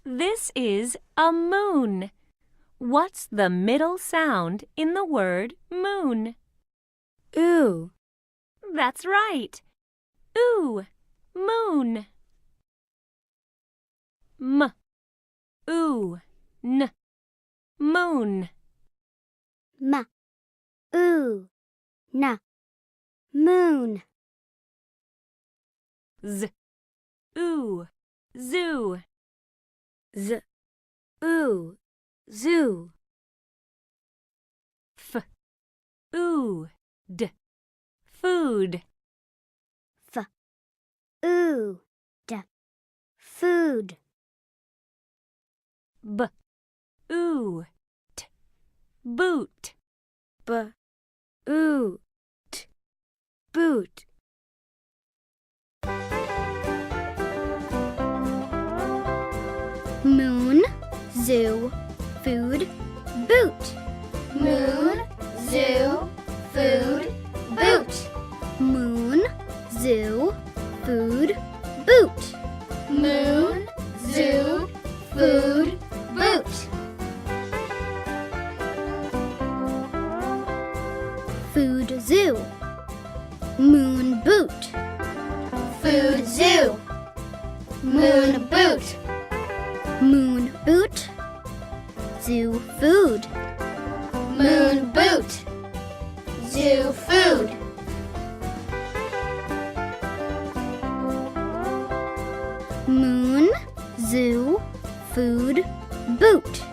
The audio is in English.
This is a moon. What's the middle sound in the word moon? Oo. That's right. Ooh, moon. Ooh, moon. Oo. Moon. Ooh, zoo. Ooh. Zoo. Food. Food. Food. Food. Boot. Boot. Moon, zoo, food, boot. Moon, zoo, food, boot. Moon, zoo, food, boot. Moon, zoo, food, boot. Food zoo. Moon boot. Food zoo. Moon boot. Moon boot. Zoo food. Moon boot. Zoo food. Moon, zoo, food, boot.